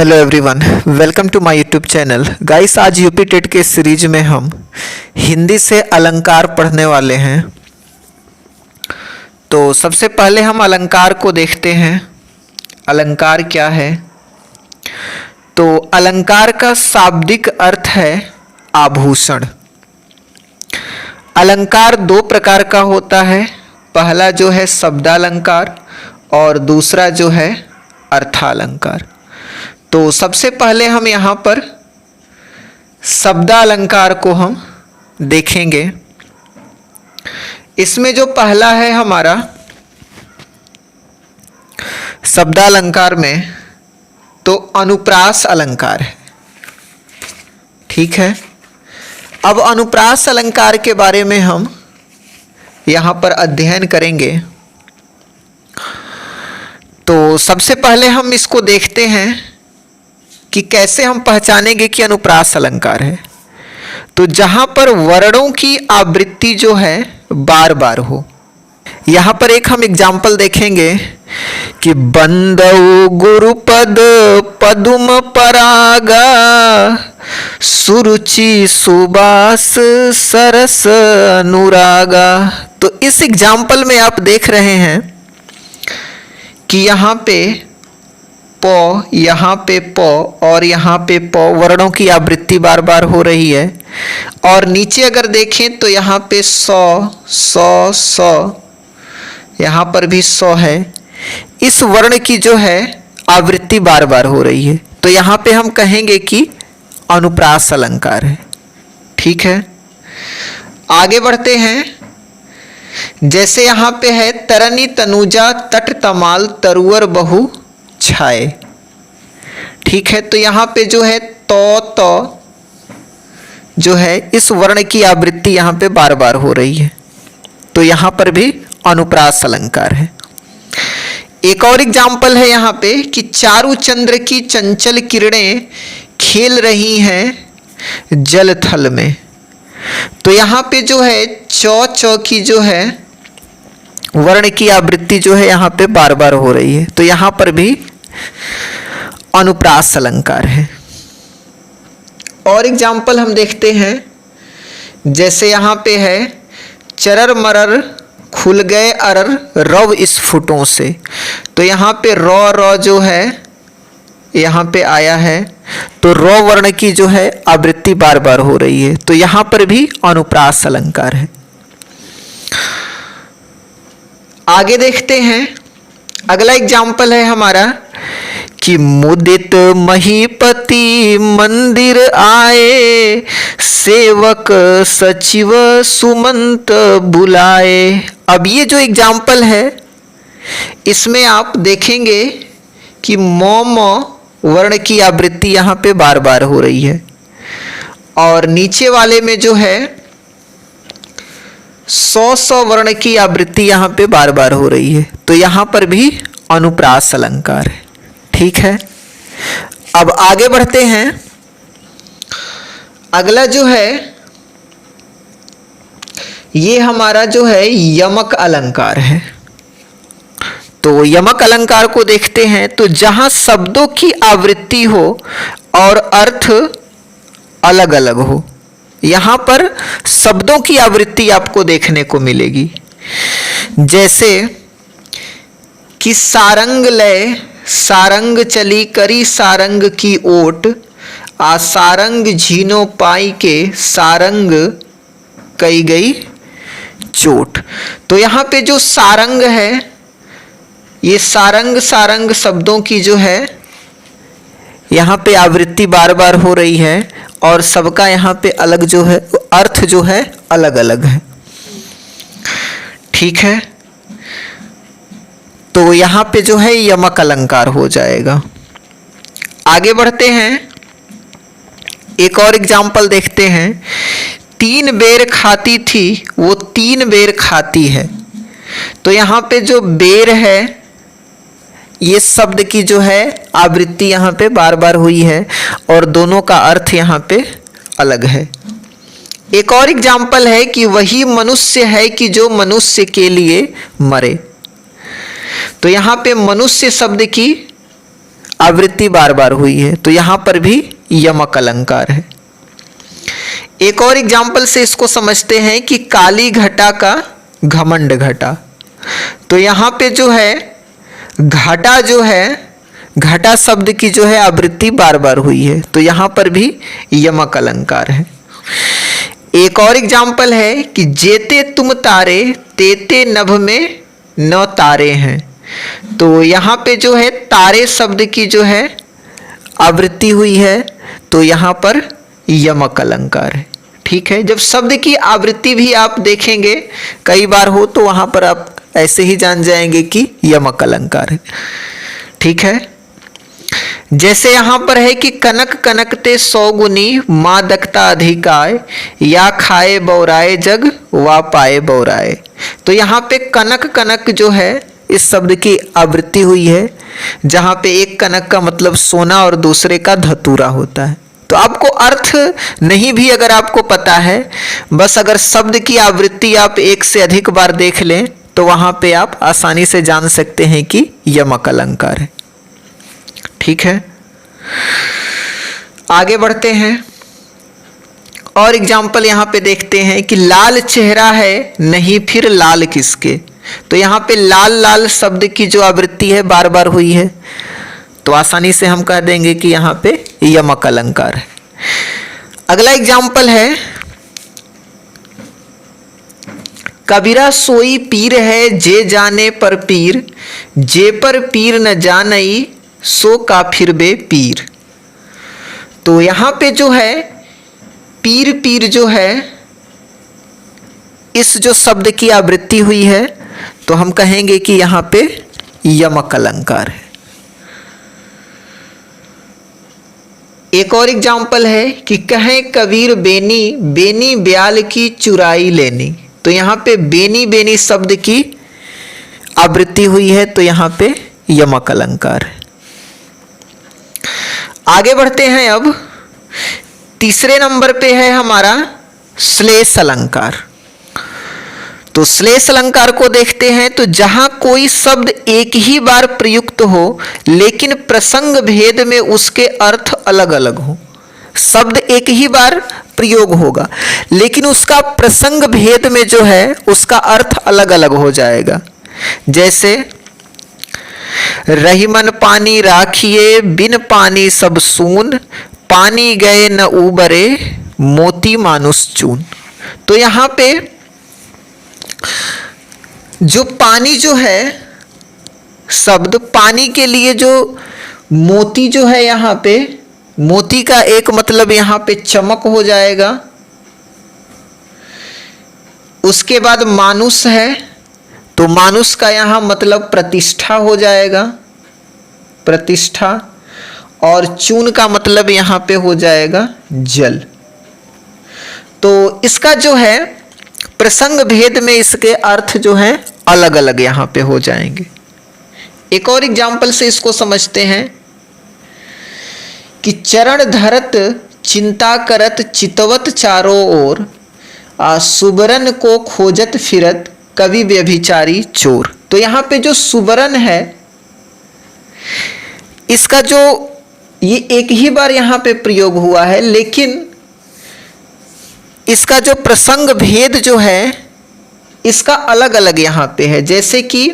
Hello everyone, welcome to my YouTube channel. Guys, आज UP TET के series में हम हिंदी से अलंकार पढ़ने वाले हैं। तो सबसे पहले हम अलंकार को देखते हैं। अलंकार क्या है? तो अलंकार का शाब्दिक अर्थ है आभूषण। अलंकार दो प्रकार का होता है। पहला जो है शब्दालंकार और दूसरा जो है अर्थालंकार। तो सबसे पहले हम यहाँ पर शब्दालंकार को हम देखेंगे। इसमें जो पहला है हमारा शब्दालंकार में, तो अनुप्रास अलंकार है। ठीक है। अब अनुप्रास अलंकार के बारे में हम यहाँ पर अध्ययन करेंगे। तो सबसे पहले हम इसको देखते हैं कि कैसे हम पहचानेंगे कि अनुप्रास अलंकार है। तो जहां पर वर्णों की आवृत्ति जो है बार बार हो। यहां पर एक हम एग्जाम्पल देखेंगे कि बंदौ गुरुपद पदुम परागा सुरुचि सुबास सरस अनुरागा। तो इस एग्जाम्पल में आप देख रहे हैं कि यहाँ पे प, यहाँ पे प और यहाँ पे प वर्णों की आवृत्ति बार बार हो रही है। और नीचे अगर देखें तो यहाँ पे सौ यहाँ पर भी सौ है। इस वर्ण की जो है आवृत्ति बार बार हो रही है। तो यहाँ पे हम कहेंगे कि अनुप्रास अलंकार है। ठीक है। आगे बढ़ते हैं। जैसे यहाँ पे है तरनी तनुजा तट तमाल तरुअर बहु छाए। ठीक है। तो यहाँ पे जो है तो जो है इस वर्ण की आवृत्ति यहाँ पे बार बार हो रही है। तो यहाँ पर भी अनुप्रास अलंकार है। एक और एग्जाम्पल है यहाँ पे कि चारु चंद्र की चंचल किरणें खेल रही हैं जल थल में। तो यहाँ पे जो है चौ की जो है वर्ण की आवृत्ति जो है यहाँ पे बार बार हो रही है। तो यहाँ पर भी अनुप्रास अलंकार है। और एग्जाम्पल हम देखते हैं। जैसे यहाँ पे है चरर मरर खुल गए अरर रव स्फुटों से। तो यहाँ पे रॉ जो है यहाँ पे आया है। तो रॉ वर्ण की जो है आवृत्ति बार बार हो रही है। तो यहाँ पर भी अनुप्रास अलंकार है। आगे देखते हैं। अगला एग्जाम्पल है हमारा कि मुदित महीपति मंदिर आए सेवक सचिव सुमंत बुलाए। अब ये जो एग्जाम्पल है इसमें आप देखेंगे कि मोम वर्ण की आवृत्ति यहाँ पे बार बार हो रही है। और नीचे वाले में जो है सौ वर्ण की आवृत्ति यहाँ पे बार बार हो रही है। तो यहाँ पर भी अनुप्रास अलंकार है। ठीक है। अब आगे बढ़ते हैं। अगला जो है ये हमारा जो है यमक अलंकार है। तो यमक अलंकार को देखते हैं। तो जहां शब्दों की आवृत्ति हो और अर्थ अलग अलग हो, यहां पर शब्दों की आवृत्ति आपको देखने को मिलेगी। जैसे कि सारंग लय सारंग चली करी सारंग की ओट आ सारंग झीनो पाई के सारंग कई गई चोट। तो यहाँ पे जो सारंग है, ये सारंग शब्दों की जो है यहाँ पे आवृत्ति बार बार हो रही है। और सबका यहाँ पे अलग जो है अर्थ जो है अलग अलग है। ठीक है। तो यहाँ पे जो है यमक अलंकार हो जाएगा। आगे बढ़ते हैं। एक और एग्जाम्पल देखते हैं। तीन बेर खाती थी वो तीन बेर खाती है। तो यहाँ पे जो बेर है ये शब्द की जो है आवृत्ति यहाँ पे बार बार हुई है और दोनों का अर्थ यहाँ पे अलग है। एक और एग्जाम्पल है कि वही मनुष्य है कि जो मनुष्य के लिए मरे। तो यहाँ पे मनुष्य शब्द की आवृत्ति बार बार हुई है, तो यहां पर भी यमक अलंकार है। एक और एग्जाम्पल से इसको समझते हैं कि काली घटा का घमंड घटा। तो यहां पे जो है घटा जो है, घटा शब्द की जो है आवृत्ति बार बार हुई है, तो यहां पर भी यमक अलंकार है। एक और एग्जाम्पल है कि जेते तुम तारे तेते नभ में न तारे हैं। तो यहाँ पे जो है तारे शब्द की जो है आवृत्ति हुई है, तो यहाँ पर यमक अलंकार है। ठीक है, जब शब्द की आवृत्ति भी आप देखेंगे कई बार हो तो वहाँ पर आप ऐसे ही जान जाएंगे कि यमक अलंकार है। ठीक है, जैसे यहाँ पर है कि कनक कनकते 100 गुनी मादकता अधिकाय, या खाए बौराए जग वा पाए बौराए। तो यहाँ पे कनक कनक जो है इस शब्द की आवृत्ति हुई है, जहाँ पे एक कनक का मतलब सोना और दूसरे का धतूरा होता है। तो आपको अर्थ नहीं भी अगर आपको पता है, बस अगर शब्द की आवृत्ति आप एक से अधिक बार देख लें तो वहाँ पे आप आसानी से जान सकते हैं कि यमक अलंकार है। ठीक है, आगे बढ़ते हैं और एग्जाम्पल यहाँ पे देखते हैं कि लाल चेहरा है नहीं फिर लाल किसके। तो यहाँ पे लाल लाल शब्द की जो आवृत्ति है बार बार हुई है, तो आसानी से हम कह देंगे कि यहाँ पे यमक अलंकार है। अगला एग्जाम्पल है कबीरा सोई पीर है जे जाने पर पीर, जे पर पीर न जानई सो काफिर बे पीर। तो यहाँ पे जो है पीर पीर जो है इस जो शब्द की आवृत्ति हुई है, तो हम कहेंगे कि यहाँ पे यमक अलंकार है। एक और एग्जाम्पल है कि कहें कबीर बेनी बेनी ब्याल की चुराई लेनी। तो यहाँ पे बेनी बेनी शब्द की आवृत्ति हुई है, तो यहाँ पे यमक अलंकार है। आगे बढ़ते हैं, अब तीसरे नंबर पे है हमारा श्लेष अलंकार। तो श्लेष अलंकार को देखते हैं, तो जहां कोई शब्द एक ही बार प्रयुक्त हो लेकिन प्रसंग भेद में उसके अर्थ अलग अलग हो। शब्द एक ही बार प्रयोग होगा लेकिन उसका प्रसंग भेद में जो है उसका अर्थ अलग अलग हो जाएगा। जैसे रहीमन पानी राखिए बिन पानी सब सून, पानी गए न उबरे मोती मानुष चून। तो यहाँ पे जो पानी जो है शब्द, पानी के लिए जो मोती जो है, यहाँ पे मोती का एक मतलब यहाँ पे चमक हो जाएगा। उसके बाद मानुष है, तो मानुष का यहाँ मतलब प्रतिष्ठा हो जाएगा, प्रतिष्ठा। और चून का मतलब यहाँ पे हो जाएगा जल। तो इसका जो है प्रसंग भेद में इसके अर्थ जो हैं अलग अलग यहाँ पे हो जाएंगे। एक और एग्जाम्पल से इसको समझते हैं कि चरण धरत चिंता करत चितवत चारों ओर, सुबरन को खोजत फिरत कवि व्यभिचारी चोर। तो यहाँ पे जो सुबरन है इसका जो ये एक ही बार यहाँ पे प्रयोग हुआ है, लेकिन इसका जो प्रसंग भेद जो है इसका अलग अलग यहाँ पे है। जैसे कि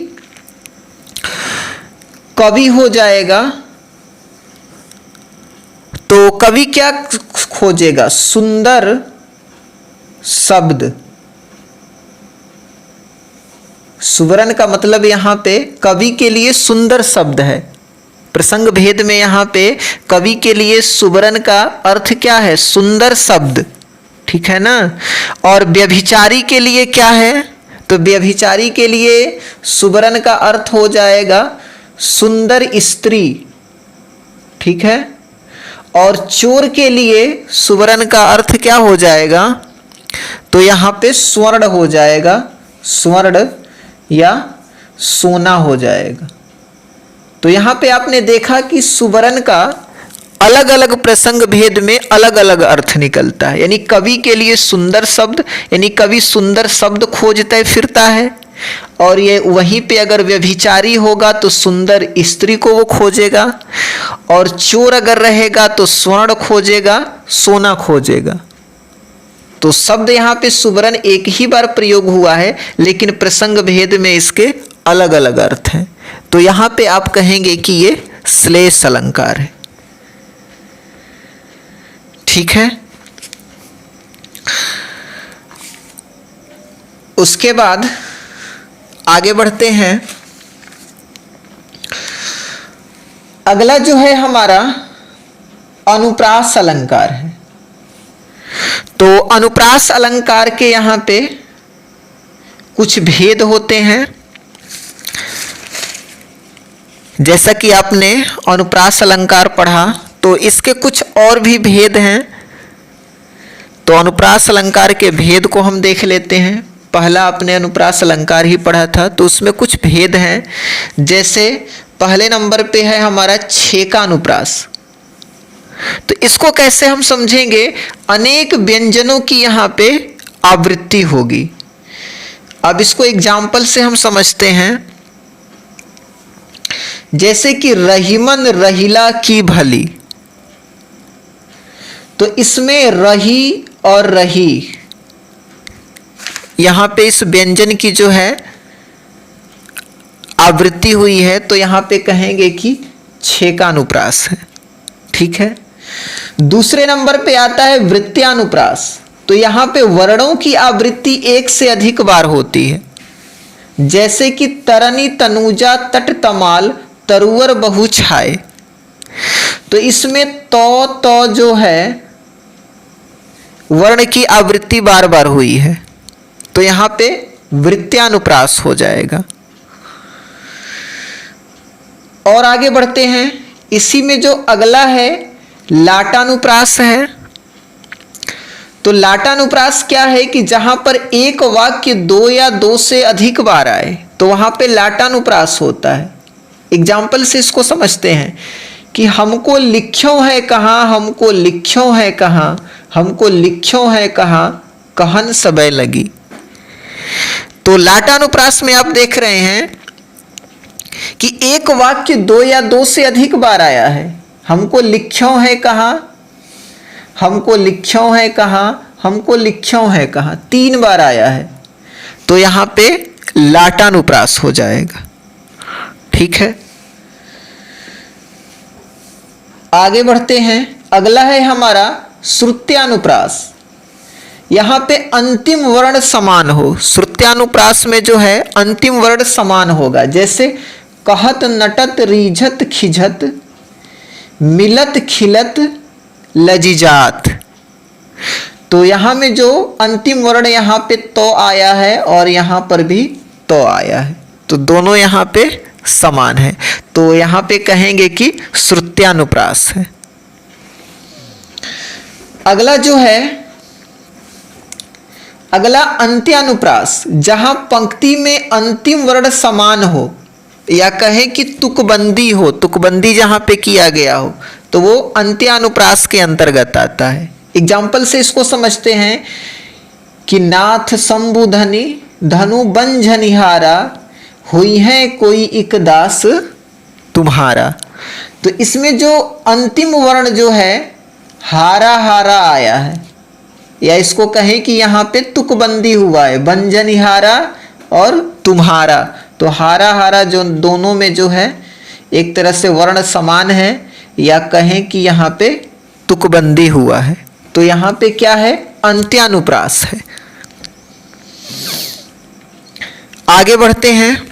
कवि हो जाएगा, तो कवि क्या खोजेगा? सुंदर शब्द। सुवर्ण का मतलब यहाँ पे कवि के लिए सुंदर शब्द है। प्रसंग भेद में यहाँ पे कवि के लिए सुवर्ण का अर्थ क्या है? सुंदर शब्द। ठीक है ना। और व्यभिचारी के लिए क्या है? तो व्यभिचारी के लिए सुवर्ण का अर्थ हो जाएगा सुंदर स्त्री। ठीक है। और चोर के लिए सुवर्ण का अर्थ क्या हो जाएगा? तो यहाँ पे स्वर्ण हो जाएगा, स्वर्ण या सोना हो जाएगा। तो यहाँ पे आपने देखा कि सुवर्ण का अलग अलग प्रसंग भेद में अलग अलग अर्थ निकलता है। यानी कवि के लिए सुंदर शब्द, यानी कवि सुंदर शब्द खोजता फिरता है, और ये वहीं पे अगर व्यभिचारी होगा तो सुंदर स्त्री को वो खोजेगा, और चोर अगर रहेगा तो स्वर्ण खोजेगा, सोना खोजेगा। तो शब्द यहाँ पे सुवर्ण एक ही बार प्रयोग हुआ है, लेकिन प्रसंग भेद में इसके अलग अलग अर्थ हैं। तो यहाँ पे आप कहेंगे कि ये श्लेष अलंकार है। ठीक है। उसके बाद आगे बढ़ते हैं। अगला जो है हमारा अनुप्रास अलंकार है। तो अनुप्रास अलंकार के यहाँ पे कुछ भेद होते हैं। जैसा कि आपने अनुप्रास अलंकार पढ़ा, तो इसके कुछ और भी भेद हैं। तो अनुप्रास अलंकार के भेद को हम देख लेते हैं। पहला आपने अनुप्रास अलंकार ही पढ़ा था, तो उसमें कुछ भेद हैं। जैसे पहले नंबर पे है हमारा छेका अनुप्रास। तो इसको कैसे हम समझेंगे? अनेक व्यंजनों की यहाँ पे आवृत्ति होगी। अब इसको एग्जाम्पल से हम समझते हैं। जैसे कि रहीमन रहीला की भली, तो इसमें रही और रही, यहां पे इस व्यंजन की जो है आवृत्ति हुई है, तो यहां पे कहेंगे कि छेका अनुप्रास है। ठीक है। दूसरे नंबर पे आता है वृत्त्यानुप्रास। तो यहां पे वर्णों की आवृत्ति एक से अधिक बार होती है। जैसे कि तरनी तनुजा तट तमाल तरुवर बहु छाए, तो इसमें तो जो है वर्ण की आवृत्ति बार बार हुई है, तो यहां पे वृत्त्यानुप्रास हो जाएगा। और आगे बढ़ते हैं। इसी में जो अगला है लाटानुप्रास है। तो लाटानुप्रास क्या है कि जहां पर एक वाक्य दो या दो से अधिक बार आए, तो वहां पे लाटानुप्रास होता है। एग्जाम्पल से इसको समझते हैं कि हमको लिख्यों है कहाँ, हमको लिख्यों है कहाँ, हमको लिख्यों है कहाँ, कहन सबे लगी। तो लाटानुप्रास में आप देख रहे हैं कि एक वाक्य दो या दो से अधिक बार आया है। हमको लिख्यों है कहाँ, हमको लिख्यों है कहाँ, हमको लिख्यों है कहाँ, 3 बार आया है, तो यहां पे लाटानुप्रास हो जाएगा। ठीक है। आगे बढ़ते हैं। अगला है हमारा श्रुत्यानुप्रास। यहां पे अंतिम वर्ण समान हो। श्रुत्यानुप्रास में जो है अंतिम वर्ण समान होगा। जैसे कहत नटत रीझत खिझत मिलत खिलत लजीजात, तो यहां में जो अंतिम वर्ण यहां पे तो आया है और यहां पर भी तो आया है, तो दोनों यहां पे समान है, तो यहां पे कहेंगे कि श्रुत्यानुप्रास है। अगला जो है अगला अंत्यानुप्रास, जहां पंक्ति में अंतिम वर्ण समान हो, या कहें कि तुकबंदी हो, तुकबंदी जहां पे किया गया हो, तो वो अंत्यानुप्रास के अंतर्गत आता है। एग्जाम्पल से इसको समझते हैं कि नाथ शंभु धनी धनु बंझनिहारा हुई है कोई एक दास तुम्हारा। तो इसमें जो अंतिम वर्ण जो है हारा हारा आया है, या इसको कहें कि यहाँ पे तुकबंदी हुआ है, बंझनिहारा और तुम्हारा। तो हारा हारा जो दोनों में जो है एक तरह से वर्ण समान है, या कहें कि यहाँ पे तुकबंदी हुआ है, तो यहाँ पे क्या है? अंत्यानुप्रास है। आगे बढ़ते हैं।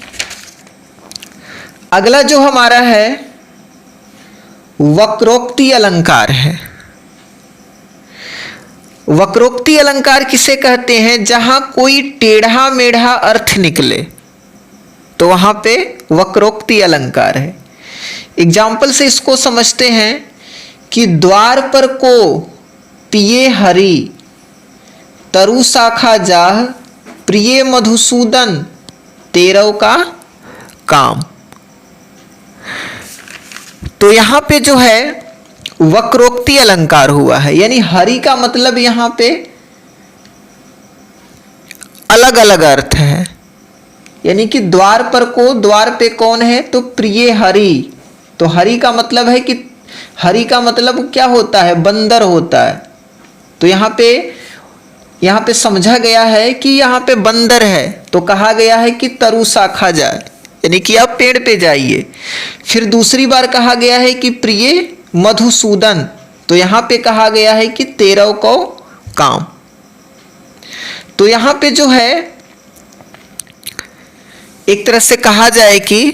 अगला जो हमारा है वक्रोक्ति अलंकार है। वक्रोक्ति अलंकार किसे कहते हैं? जहां कोई टेढ़ा मेढ़ा अर्थ निकले, तो वहां पे वक्रोक्ति अलंकार है। एग्जाम्पल से इसको समझते हैं कि द्वार पर को पिए हरि तरु शाखा जाह प्रिय मधुसूदन तेरव का काम। तो यहां पे जो है वक्रोक्ति अलंकार हुआ है, यानी हरि का मतलब यहां पे अलग अलग अर्थ है। यानी कि द्वार पर को, द्वार पे कौन है, तो प्रिय हरि। तो हरि का मतलब है कि हरि का मतलब क्या होता है, बंदर होता है। तो यहाँ पे समझा गया है कि यहाँ पे बंदर है, तो कहा गया है कि तरु शाखा जाए, यानी कि आप पेड़ पे जाइए। फिर दूसरी बार कहा गया है कि प्रिय मधुसूदन, तो यहाँ पे कहा गया है कि 13 को काम। तो यहाँ पे जो है एक तरह से कहा जाए कि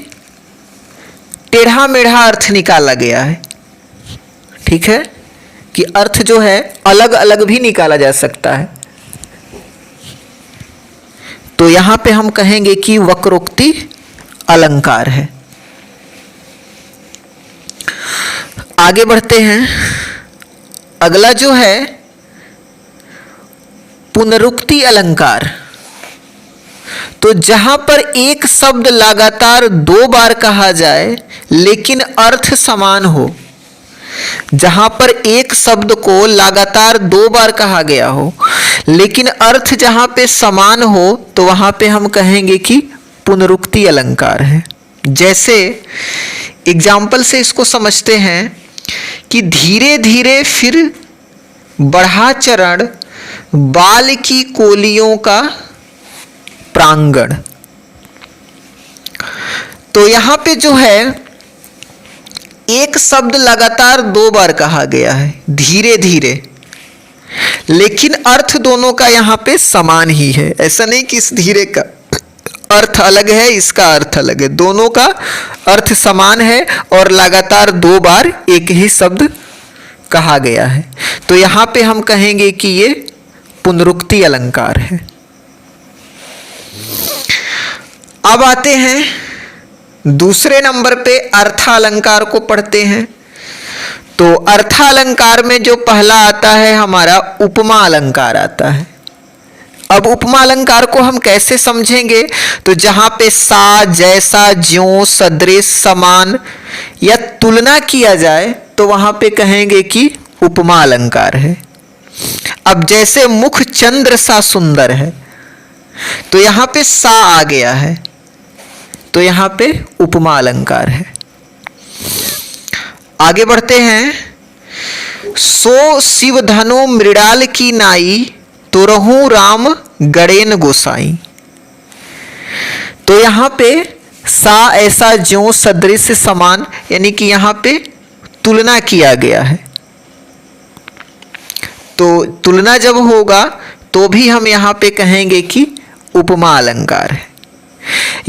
टेढ़ा मेढ़ा अर्थ निकाला गया है। ठीक है, कि अर्थ जो है अलग अलग भी निकाला जा सकता है। तो यहां पे हम कहेंगे कि वक्रोक्ति अलंकार है। आगे बढ़ते हैं। अगला जो है पुनरुक्ति अलंकार। तो जहां पर एक शब्द लगातार 2 बार कहा जाए लेकिन अर्थ समान हो, जहां पर एक शब्द को लगातार 2 बार कहा गया हो लेकिन अर्थ जहां पे समान हो, तो वहां पे हम कहेंगे कि पुनरुक्ति अलंकार है। जैसे एग्जाम्पल से इसको समझते हैं कि धीरे धीरे फिर बढ़ा चरण बाल की कोलियों का प्रांगण। तो यहां पे जो है एक शब्द लगातार 2 बार कहा गया है धीरे धीरे, लेकिन अर्थ दोनों का यहां पे समान ही है। ऐसा नहीं कि इस धीरे का अर्थ अलग है, इसका अर्थ अलग है, दोनों का अर्थ समान है और लगातार 2 बार एक ही शब्द कहा गया है। तो यहां पे हम कहेंगे कि ये पुनरुक्ति अलंकार है। अब आते हैं दूसरे नंबर पे अर्थालंकार को पढ़ते हैं। तो अर्थालंकार में जो पहला आता है हमारा उपमा अलंकार आता है। अब उपमा अलंकार को हम कैसे समझेंगे, तो जहां पे सा, जैसा, ज्यों, सदृश, समान या तुलना किया जाए तो वहां पे कहेंगे कि उपमा अलंकार है। अब जैसे मुख चंद्र सा सुंदर है, तो यहां पे सा आ गया है, तो यहां पे उपमा अलंकार है। आगे बढ़ते हैं। सो शिव धनु मृणाल की नाई, तो रहूं राम गणेन गोसाई। तो यहां पे सा, ऐसा, ज्यों, सदृश, समान, यानी कि यहां पे तुलना किया गया है। तो तुलना जब होगा तो भी हम यहां पे कहेंगे कि उपमा अलंकार है।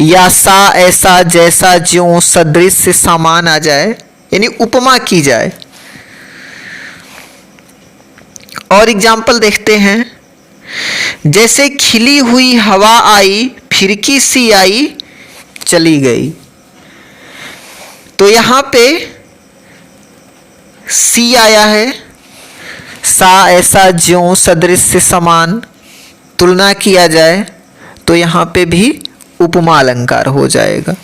या सा, ऐसा, जैसा, ज्यों, सदृश से समान आ जाए, यानी उपमा की जाए। और एग्जाम्पल देखते हैं। जैसे खिली हुई हवा आई, फिरकी सी आई, चली गई। तो यहां पे सी आया है, सा, ऐसा, ज्यों, सदृश से समान, तुलना किया जाए तो यहां पे भी उपमा अलंकार हो जाएगा।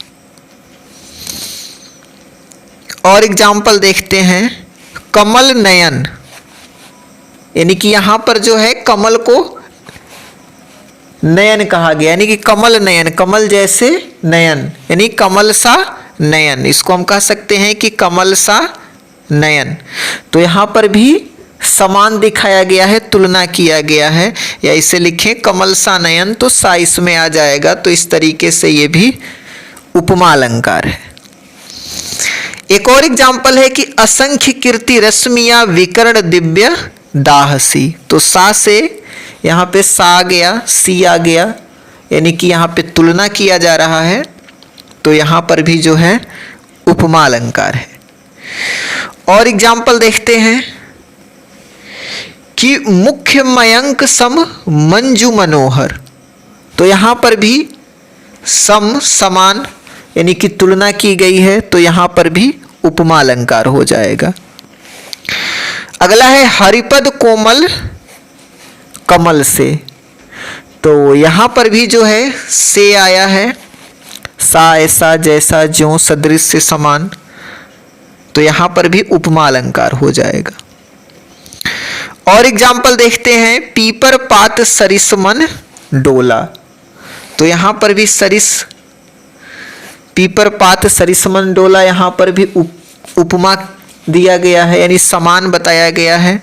और एग्जाम्पल देखते हैं। कमल नयन, यानी कि यहां पर जो है कमल को नयन कहा गया, यानी कि कमल नयन, कमल जैसे नयन, यानी कमल सा नयन, इसको हम कह सकते हैं कि कमल सा नयन। तो यहां पर भी समान दिखाया गया है, तुलना किया गया है, या इसे लिखें कमल सा नयन, तो सा इसमें आ जाएगा। तो इस तरीके से ये भी उपमा अलंकार है। एक और एग्जाम्पल है कि असंख्य कीर्ति रश्मिया विकर्ण दिव्य दाहसी। तो सा से यहाँ पे सा आ गया, सी आ गया, यानी कि यहाँ पे तुलना किया जा रहा है। तो यहाँ पर भी जो है उपमा अलंकार है। और एग्जाम्पल देखते हैं कि मुख्य मयंक सम मंजू मनोहर। तो यहां पर भी सम, समान, यानी कि तुलना की गई है, तो यहां पर भी उपमा अलंकार हो जाएगा। अगला है हरिपद कोमल कमल से। तो यहां पर भी जो है से आया है, सा, ऐसा, जैसा, ज्यों, सदृश से समान, तो यहां पर भी उपमा अलंकार हो जाएगा। और एग्जाम्पल देखते हैं। पीपर पात सरिस मन डोला। तो यहाँ पर भी सरिस, पीपर पात सरिसमंडोला, यहाँ पर भी उपमा दिया गया है, यानी समान बताया गया है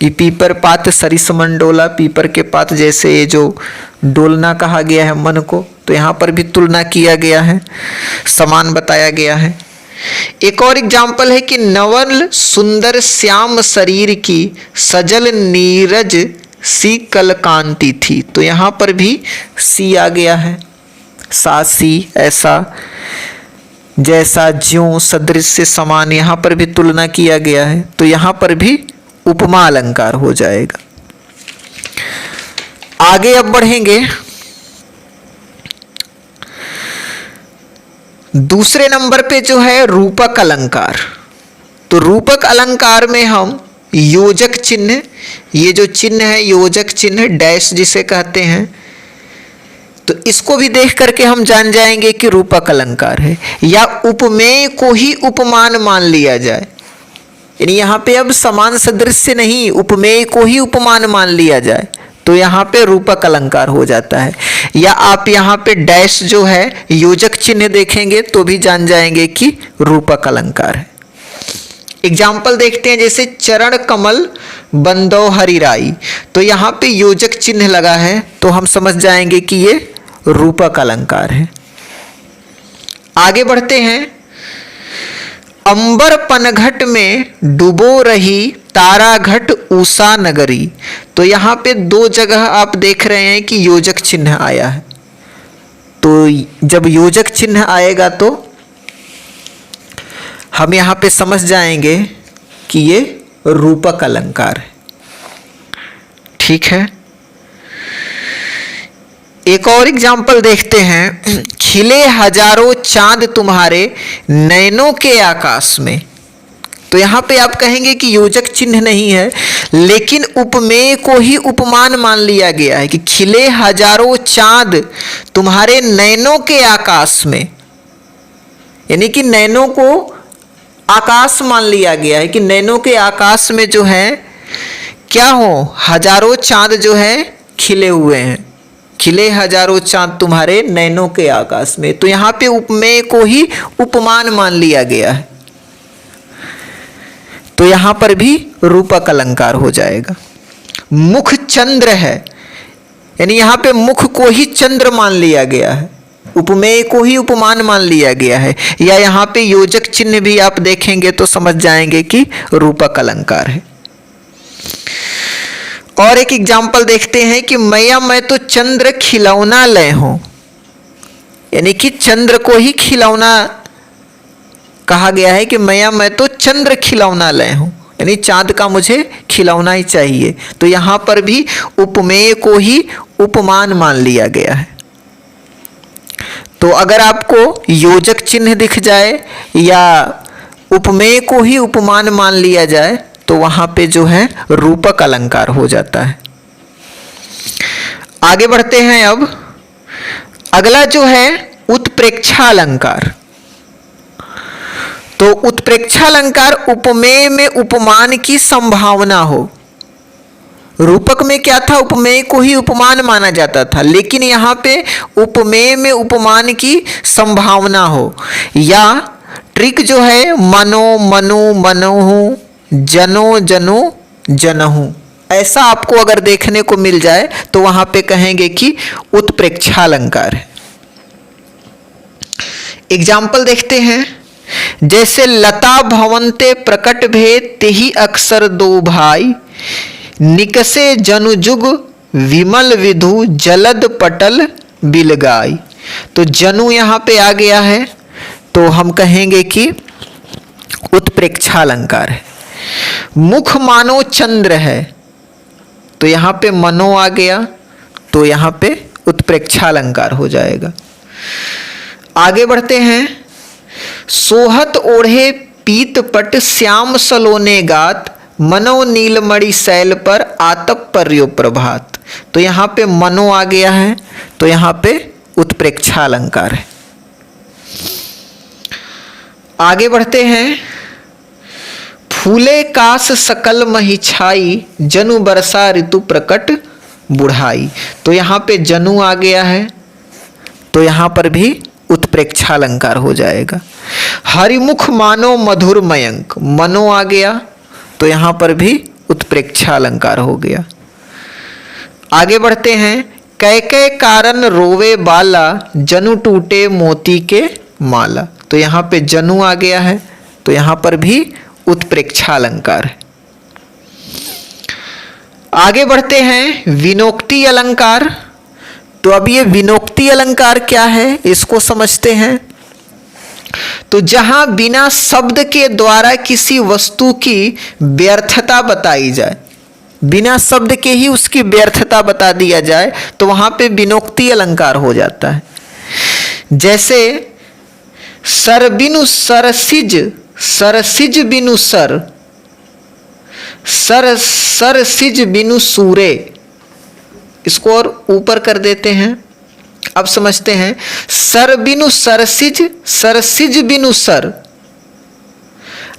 कि पीपर पात सरिसमंडोला, पीपर के पात जैसे ये जो डोलना कहा गया है मन को, तो यहाँ पर भी तुलना किया गया है, समान बताया गया है। एक और एग्जाम्पल है कि नवल सुंदर श्याम शरीर की सजल नीरज सी कलकांति थी, तो यहाँ पर भी सी आ गया है, सा सी, ऐसा, जैसा, ज्यों, सदृश से, समान, यहाँ पर भी तुलना किया गया है, तो यहाँ पर भी उपमा अलंकार हो जाएगा। आगे अब बढ़ेंगे, दूसरे नंबर पे जो है रूपक अलंकार। तो रूपक अलंकार में हम योजक चिन्ह, ये जो चिन्ह है योजक चिन्ह, डैश जिसे कहते हैं, तो इसको भी देख करके हम जान जाएंगे कि रूपक अलंकार है। या उपमेय को ही उपमान मान लिया जाए, यानी यहाँ पे अब समान सदृश्य नहीं, उपमेय को ही उपमान मान लिया जाए, तो यहाँ पे रूपक अलंकार हो जाता है। या आप यहाँ पे डैश जो है योजक चिन्ह देखेंगे तो भी जान जाएंगे कि रूपक अलंकार है। एग्जाम्पल देखते हैं, जैसे चरण कमल बंदो हरिराई, तो यहाँ पे योजक चिन्ह लगा है, तो हम समझ जाएंगे कि ये रूपक अलंकार है। आगे बढ़ते हैं, अंबर पनघट में डुबो रही तारा घट उषा नगरी, तो यहाँ पे दो जगह आप देख रहे हैं कि योजक चिन्ह आया है। तो जब योजक चिन्ह आएगा तो हम यहाँ पे समझ जाएंगे कि ये रूपक अलंकार है। ठीक है, एक और एग्जाम्पल देखते हैं, खिले हजारों चांद तुम्हारे नैनों के आकाश में, तो यहाँ पे आप कहेंगे कि योजक चिन्ह नहीं है, लेकिन उपमेय को ही उपमान मान लिया गया है कि खिले हजारों चांद तुम्हारे नैनों के आकाश में, यानी कि नैनों को आकाश मान लिया गया है कि नैनों के आकाश में जो है क्या हो, हजारों चांद जो है खिले हुए हैं, खिले हजारों चांद तुम्हारे नैनों के आकाश में, तो यहाँ पे उपमेय को ही उपमान मान लिया गया है, तो यहां पर भी रूपक अलंकार हो जाएगा। मुख चंद्र है, यानी यहां पे मुख को ही चंद्र मान लिया गया है, उपमेय को ही उपमान मान लिया गया है। या यहां पे योजक चिन्ह भी आप देखेंगे तो समझ जाएंगे कि रूपक अलंकार है। और एक एग्जाम्पल देखते हैं कि मैया मैं तो चंद्र खिलौना लय हूं, यानी कि चंद्र को ही खिलौना कहा गया है कि मैया मैं तो चंद्र खिलौना लय हूं, यानी चांद का मुझे खिलौना ही चाहिए, तो यहां पर भी उपमेय को ही उपमान मान लिया गया है। तो अगर आपको योजक चिन्ह दिख जाए या उपमेय को ही उपमान मान लिया जाए तो वहां पे जो है रूपक अलंकार हो जाता है। आगे बढ़ते हैं, अब अगला जो है उत्प्रेक्षा अलंकार। तो उत्प्रेक्षा अलंकार उपमेय में उपमान की संभावना हो। रूपक में क्या था, उपमेय को ही उपमान माना जाता था, लेकिन यहाँ पे उपमेय में उपमान की संभावना हो। या ट्रिक जो है मनो मनु मनोहु जनो जनो जनहु, ऐसा आपको अगर देखने को मिल जाए तो वहां पे कहेंगे कि उत्प्रेक्षा अलंकार है। एग्जाम्पल देखते हैं, जैसे लता भवंते प्रकट भेद तेहि अक्षर दो भाई, निकसे जनुजुग विमल विधु जलद पटल बिलगाई। तो जनु यहाँ पे आ गया है तो हम कहेंगे कि उत्प्रेक्षा अलंकार है। मुख मानो चंद्र है, तो यहाँ पे मनो आ गया, तो यहाँ पे उत्प्रेक्षा अलंकार हो जाएगा। आगे बढ़ते हैं, सोहत ओढ़े पीत पट श्याम सलोने गात, मनो नीलमणि शैल पर आतप पर्यो प्रभात। तो यहाँ पे मनो आ गया है, तो यहाँ पे उत्प्रेक्षा अलंकार है। आगे बढ़ते हैं, फूले कास सकल मही छाई, जनु बरसा ऋतु प्रकट बुढ़ाई। तो यहाँ पे जनु आ गया है, तो यहाँ पर भी उत्प्रेक्षा अलंकार हो जाएगा। हरिमुख मानो मधुर मयंक, मनो आ गया तो यहाँ पर भी उत्प्रेक्षा अलंकार हो गया। आगे बढ़ते हैं। कैके कारण रोवे बाला, जनु टूटे मोती के माला। तो यहाँ पे जनु आ गया है, तो यहाँ पर भी उत्प्रेक्षा अलंकार है। आगे बढ़ते हैं विनोक्ति अलंकार। तो अब ये विनोक्ति अलंकार क्या है, इसको समझते हैं। तो जहां बिना शब्द के द्वारा किसी वस्तु की व्यर्थता बताई जाए, बिना शब्द के ही उसकी व्यर्थता बता दिया जाए, तो वहां पे विनोक्ति अलंकार हो जाता है। जैसे सर बिनु सरसिज, सरसिज बिनु सर, सर सरसिज बिनु सूरे। इसको और ऊपर कर देते हैं, अब समझते हैं। सर बिनु सरसिज, सरसिज बिनु सर,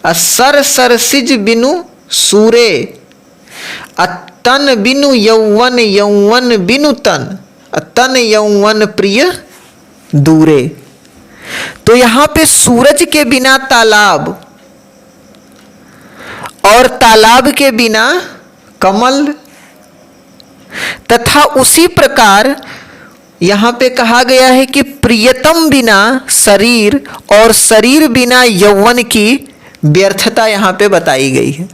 सर सरसिज बिनु सूरे, तन बिनु यौवन, यौवन बिनु तन, तन यौवन प्रिय दूरे। तो यहां पे सूरज के बिना तालाब और तालाब के बिना कमल, तथा उसी प्रकार यहां पे कहा गया है कि प्रियतम बिना शरीर और शरीर बिना यौवन की व्यर्थता यहां पे बताई गई है।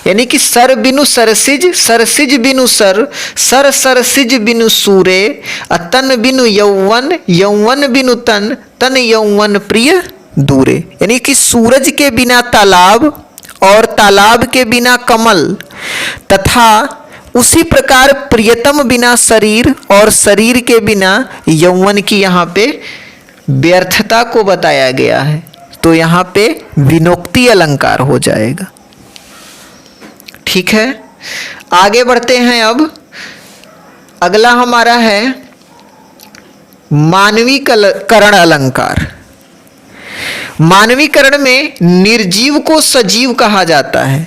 यानी कि सर बिनु सरसिज, सरसिज बिनु सर, सर सरसिज बिनु सूरे, तन बिनु यौवन, यौवन बिनु तन, तन यौवन प्रिय दूरे। यानी कि सूरज के बिना तालाब और तालाब के बिना कमल, तथा उसी प्रकार प्रियतम बिना शरीर और शरीर के बिना यौवन की यहाँ पे व्यर्थता को बताया गया है। तो यहाँ पे विनोक्ति अलंकार हो जाएगा। ठीक है, आगे बढ़ते हैं। अब अगला हमारा है मानवीकरण अलंकार। मानवीकरण में निर्जीव को सजीव कहा जाता है।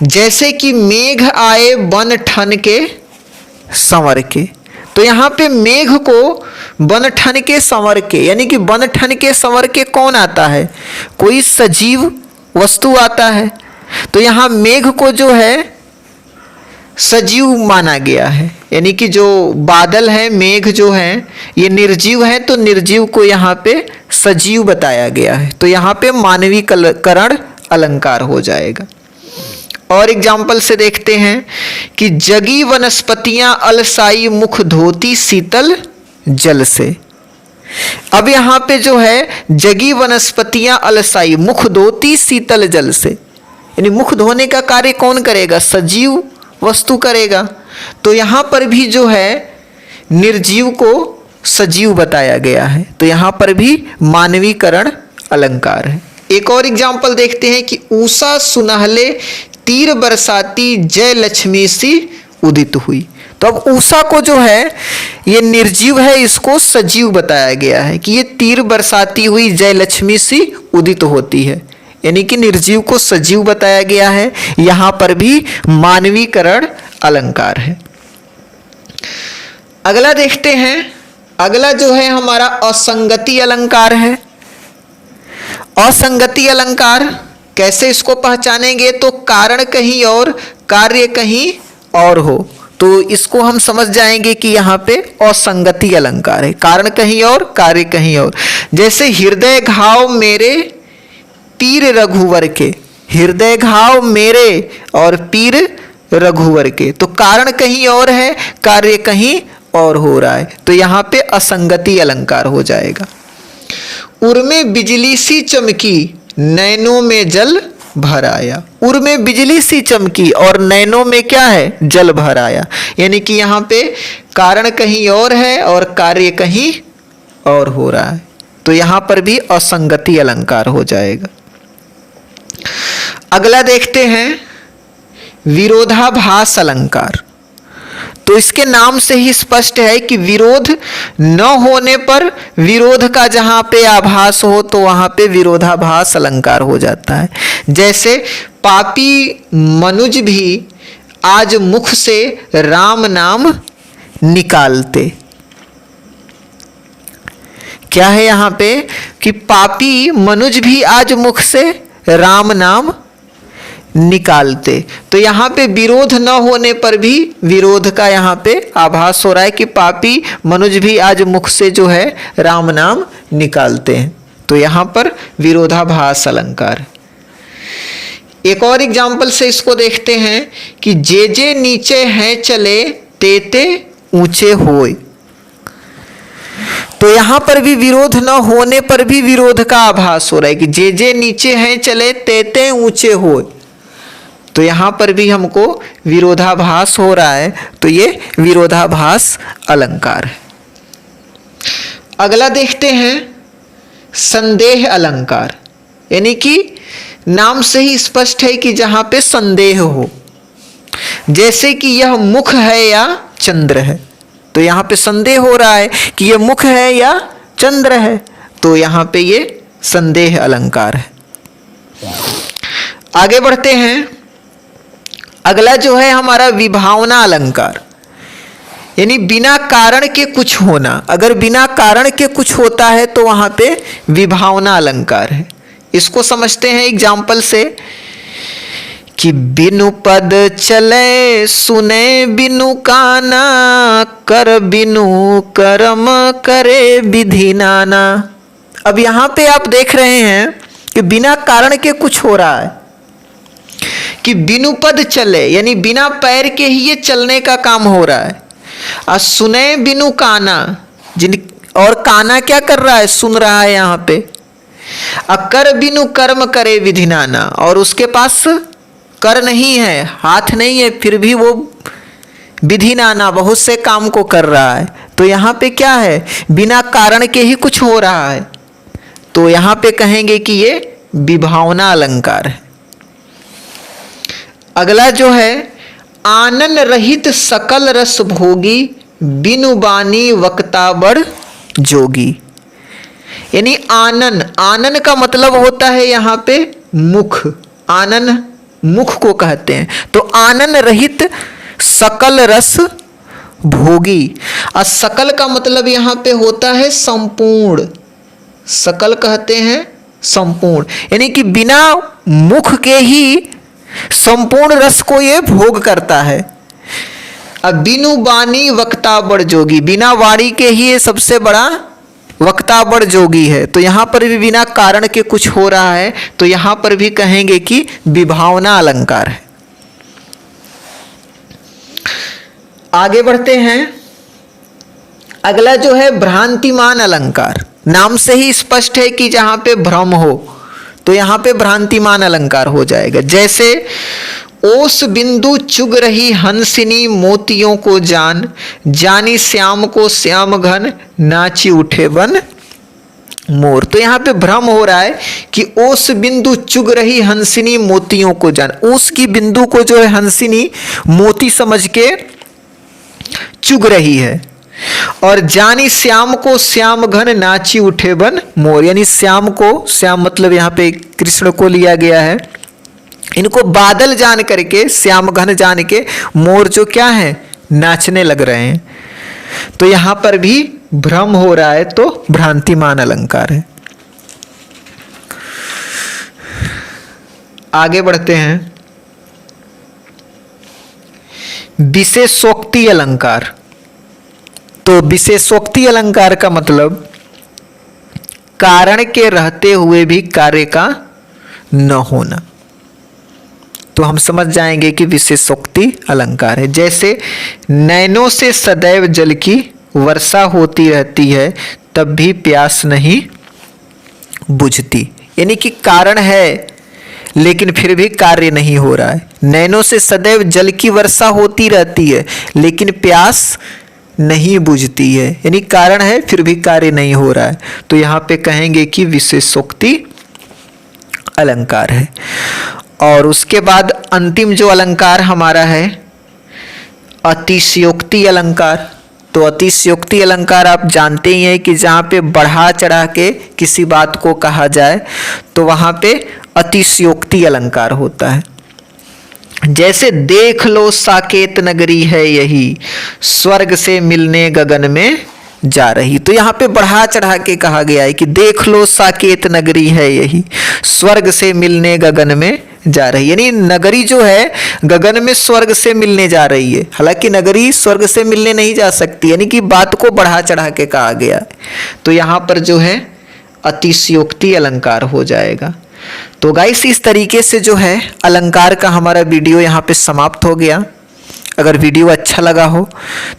जैसे कि मेघ आए बन ठन के संवर के। तो यहाँ पे मेघ को बन ठन के संवर के, यानी कि बन ठन के संवर के कौन आता है, कोई सजीव वस्तु आता है। तो यहाँ मेघ को जो है सजीव माना गया है, यानी कि जो बादल है, मेघ जो है, ये निर्जीव है, तो निर्जीव को यहाँ पे सजीव बताया गया है। तो यहाँ पे मानवीकरण अलंकार हो जाएगा। और एग्जाम्पल से देखते हैं कि जगी वनस्पतियां अलसाई, मुख धोती शीतल जल से। अब यहाँ पे जो है जगी वनस्पतियां अलसाई, मुख धोती शीतल जल से, यानी मुख धोने का कार्य कौन करेगा, सजीव वस्तु करेगा। तो यहाँ पर भी जो है निर्जीव को सजीव बताया गया है। तो यहाँ पर भी मानवीकरण अलंकार है। एक और एग्जाम्पल देखते हैं कि ऊषा सुनहले तीर बरसाती, जय लक्ष्मी सी उदित हुई। तो अब ऊषा को जो है ये निर्जीव है, इसको सजीव बताया गया है कि ये तीर बरसाती हुई जय लक्ष्मी सी उदित होती है, यानी कि निर्जीव को सजीव बताया गया है। यहां पर भी मानवीकरण अलंकार है। अगला देखते हैं। अगला जो है हमारा असंगति अलंकार है। असंगति अलंकार कैसे इसको पहचानेंगे, तो कारण कहीं और कार्य कहीं और हो, तो इसको हम समझ जाएंगे कि यहाँ पे असंगति अलंकार है, कारण कहीं और कार्य कहीं और। जैसे हृदय घाव मेरे पीर रघुवर के, हृदय घाव मेरे और पीर रघुवर के, तो कारण कहीं और है, कार्य कहीं और हो रहा है। तो यहाँ पे असंगति अलंकार हो जाएगा। उर में बिजली सी चमकी, नैनों में जल भर आया। उर में बिजली सी चमकी और नैनों में क्या है, जल भर आया, यानी कि यहाँ पे कारण कहीं और है और कार्य कहीं और हो रहा है। तो यहाँ पर भी असंगति अलंकार हो जाएगा। अगला देखते हैं विरोधाभास अलंकार। तो इसके नाम से ही स्पष्ट है कि विरोध न होने पर विरोध का जहां पे आभास हो, तो वहां पे विरोधाभास अलंकार हो जाता है। जैसे पापी मनुज भी आज मुख से राम नाम निकालते। क्या है यहाँ पे कि पापी मनुज भी आज मुख से राम नाम निकालते। तो यहाँ पे विरोध न होने पर भी विरोध का यहाँ पे आभास हो रहा है कि पापी मनुज भी आज मुख से जो है राम नाम निकालते हैं। तो यहाँ पर विरोधाभास अलंकार। एक और एग्जाम्पल से इसको देखते हैं कि जे जे नीचे हैं चले ते ते ऊंचे होए। तो यहां पर भी विरोध न होने पर भी विरोध का आभास हो रहा है कि जे जे नीचे हैं चले ते ते ऊंचे होए। तो यहां पर भी हमको विरोधाभास हो रहा है, तो ये विरोधाभास अलंकार है। अगला देखते हैं संदेह अलंकार, यानी कि नाम से ही स्पष्ट है कि जहां पे संदेह हो, जैसे कि यह मुख है या चंद्र है। तो यहां पे संदेह हो रहा है कि यह मुख है या चंद्र है, तो यहां पे ये संदेह अलंकार है। आगे बढ़ते हैं। अगला जो है हमारा विभावना अलंकार, यानी बिना कारण के कुछ होना। अगर बिना कारण के कुछ होता है तो वहां पे विभावना अलंकार है। इसको समझते हैं एग्जाम्पल से कि बिनु पद चले सुने बिनु काना, कर बिनु कर्म करे विधि नाना। अब यहां पे आप देख रहे हैं कि बिना कारण के कुछ हो रहा है, कि बिनु पद चले यानी बिना पैर के ही ये चलने का काम हो रहा है। और सुने बिनु काना, और काना क्या कर रहा है, सुन रहा है यहाँ पे। कर बिनु कर्म करे विधि नाना, और उसके पास कर नहीं है, हाथ नहीं है, फिर भी वो विधि नाना बहुत से काम को कर रहा है। तो यहाँ पे क्या है, बिना कारण के ही कुछ हो रहा है। तो यहाँ पे कहेंगे कि ये विभावना अलंकार है। अगला जो है आनन रहित सकल रस भोगी, बिनु बानी वक्ता बड़ जोगी। यानी आनन, आनन का मतलब होता है यहाँ पे मुख, आनन मुख को कहते हैं। तो आनन रहित सकल रस भोगी, और सकल का मतलब यहाँ पे होता है संपूर्ण, सकल कहते हैं संपूर्ण, यानी कि बिना मुख के ही संपूर्ण रस को ये भोग करता है। अब बिनु बानी वक्ता बड़ जोगी, बिना वाणी के ही ये सबसे बड़ा वक्ता बड़ जोगी है। तो यहाँ पर भी बिना कारण के कुछ हो रहा है, तो यहाँ पर भी कहेंगे कि विभावना अलंकार है। आगे बढ़ते हैं। अगला जो है भ्रांतिमान अलंकार, नाम से ही स्पष्ट है कि जहाँ पे भ्रम हो, तो यहाँ पे भ्रांतिमान अलंकार हो जाएगा। जैसे ओस बिंदु चुग रही हंसिनी मोतियों को जान, जानी श्याम को श्याम घन नाची उठे बन मोर। तो यहाँ पे भ्रम हो रहा है कि ओस बिंदु चुग रही हंसिनी मोतियों को जान, ओस की बिंदु को जो है हंसिनी मोती समझ के चुग रही है। और जानी श्याम को श्याम घन नाची उठे बन मोर, यानी श्याम को, श्याम मतलब यहाँ पे कृष्ण को लिया गया है। इनको बादल जान करके, श्याम घन जान के मोर जो क्या है नाचने लग रहे हैं। तो यहां पर भी भ्रम हो रहा है, तो भ्रांतिमान अलंकार है। आगे बढ़ते हैं। विशेषोक्ति अलंकार। तो विशेषोक्ति अलंकार का मतलब कारण के रहते हुए भी कार्य का न होना। तो हम समझ जाएंगे कि विशेषोक्ति अलंकार है। जैसे नैनों से सदैव जल की वर्षा होती रहती है, तब भी प्यास नहीं बुझती। यानी कि कारण है लेकिन फिर भी कार्य नहीं हो रहा है। नैनों से सदैव जल की वर्षा होती रहती है लेकिन प्यास नहीं बुझती है, यानी कारण है फिर भी कार्य नहीं हो रहा है। तो यहाँ पे कहेंगे कि विशेषोक्ति अलंकार है। और उसके बाद अंतिम जो अलंकार हमारा है अतिशयोक्ति अलंकार। तो अतिशयोक्ति अलंकार आप जानते ही हैं कि जहाँ पे बढ़ा चढ़ा के किसी बात को कहा जाए तो वहाँ पे अतिशयोक्ति अलंकार होता है। जैसे देख लो साकेत नगरी है यही, स्वर्ग से मिलने गगन में जा रही। तो यहाँ पे बढ़ा चढ़ा के कहा गया है कि देख लो साकेत नगरी है यही, स्वर्ग से मिलने गगन में जा रही। यानी नगरी जो है गगन में स्वर्ग से मिलने जा रही है। हालांकि नगरी स्वर्ग से मिलने नहीं जा सकती, यानी कि बात को बढ़ा चढ़ा के कहा गया है। तो यहाँ पर जो है अतिशयोक्ति अलंकार हो जाएगा। तो गाइस इस तरीके से जो है अलंकार का हमारा वीडियो यहाँ पे समाप्त हो गया। अगर वीडियो अच्छा लगा हो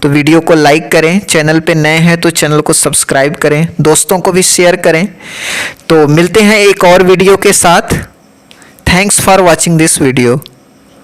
तो वीडियो को लाइक करें, चैनल पे नए हैं तो चैनल को सब्सक्राइब करें, दोस्तों को भी शेयर करें। तो मिलते हैं एक और वीडियो के साथ। Thanks for watching this video.